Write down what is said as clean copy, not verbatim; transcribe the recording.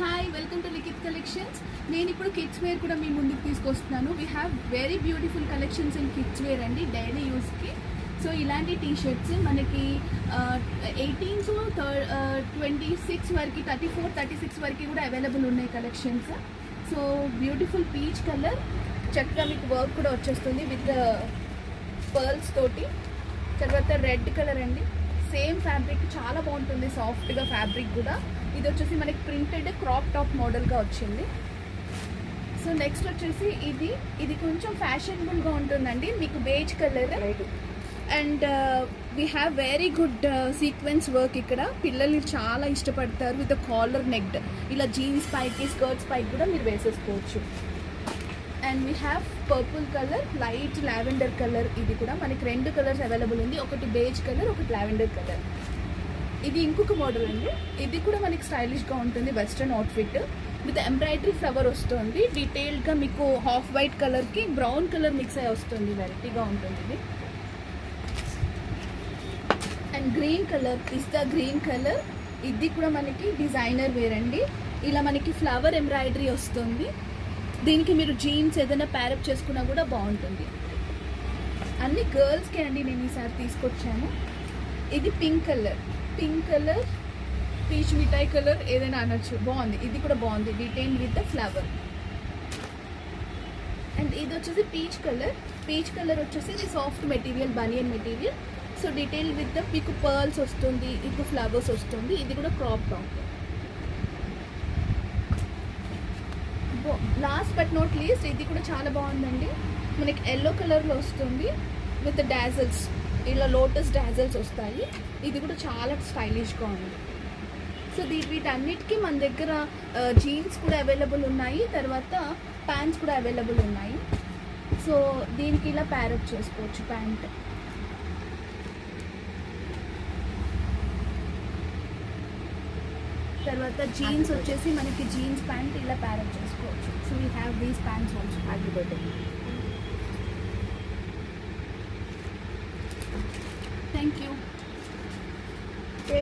Hi, welcome to Likhith collections. నేను ఇప్పుడు kids wear కూడా మీ ముందుకు తీసుకొస్తున్నాను. We have very beautiful collections in kids wear అండి, డైలీ యూస్కి. సో ఇలాంటి టీ షర్ట్స్ మనకి 18 to 26 వరకు, 34-36 వరకు కూడా అవైలబుల్ ఉన్నాయి collections. So beautiful peach colour, చక్కగా మీకు వర్క్ కూడా వచ్చేస్తుంది విత్ పర్ల్స్ తోటి. తర్వాత రెడ్ కలర్ అండి, సేమ్ ఫ్యాబ్రిక్ చాలా బాగుంటుంది, సాఫ్ట్గా ఫ్యాబ్రిక్ కూడా. ఇది వచ్చేసి మనకి ప్రింటెడ్ క్రాప్ టాప్ మోడల్గా వచ్చింది. సో నెక్స్ట్ వచ్చేసి ఇది కొంచెం ఫ్యాషనబుల్గా ఉంటుందండి, మీకు beige colour. And we have very good sequence work. ఇక్కడ పిల్లలు చాలా ఇష్టపడతారు. విత్ కాలర్ నెక్డ్, ఇలా జీన్స్ పైకి, స్కర్ట్స్ పైకి కూడా మీరు వేసేసుకోవచ్చు. And we have purple colour, light lavender colour. ఇది కూడా మనకి 2 కలర్స్ అవైలబుల్ ఉంది, ఒకటి బేజ్ కలర్, ఒకటి లావెండర్ కలర్. ఇది ఇంకొక మోడల్ అండి, ఇది కూడా మనకి స్టైలిష్గా ఉంటుంది, western outfit with embroidery flower వస్తుంది. డీటెయిల్డ్గా మీకు హాఫ్ వైట్ కలర్కి బ్రౌన్ కలర్ మిక్స్ అయ్యి వస్తుంది, వెరైటీగా ఉంటుంది ఇది. And green colour, pista green colour. ఇది కూడా మనకి డిజైనర్ వేర్ అండి, ఇలా మనకి ఫ్లవర్ ఎంబ్రాయిడరీ వస్తుంది. దీనికి మీరు జీన్స్ ఏదైనా ప్యారప్ చేసుకున్నా కూడా బాగుంటుంది. అన్ని గర్ల్స్కి అండి నేను ఈసారి తీసుకొచ్చాను. ఇది పింక్ కలర్, పీచ్ మిఠాయి కలర్ ఏదైనా అనొచ్చు, బాగుంది. ఇది కూడా బాగుంది, detail with the flower. And ఇది వచ్చేసి పీచ్ కలర్ వచ్చేసి ఇది soft material, banian material. So detail with the మీకు పర్ల్స్ వస్తుంది, మీకు ఫ్లవర్స్ వస్తుంది. ఇది కూడా crop top. Last but not least, ఇది కూడా చాలా బాగుందండి, మనకి ఎల్లో కలర్లో వస్తుంది విత్ డాజల్స్, ఇలా లోటస్ డాజల్స్ వస్తాయి. ఇది కూడా చాలా స్టైలిష్గా ఉంది. సో వీటన్నిటికీ మన దగ్గర జీన్స్ కూడా అవైలబుల్ ఉన్నాయి, తర్వాత ప్యాంట్స్ కూడా అవైలబుల్ ఉన్నాయి. సో దీనికి ఇలా ప్యారప్ చేసుకోవచ్చు ప్యాంట్. తర్వాత జీన్స్ వచ్చేసి మనకి జీన్స్ ప్యాంట్ ఇలా ప్యారప్ చేసుకోవచ్చు. So we have these pants also. Thank you.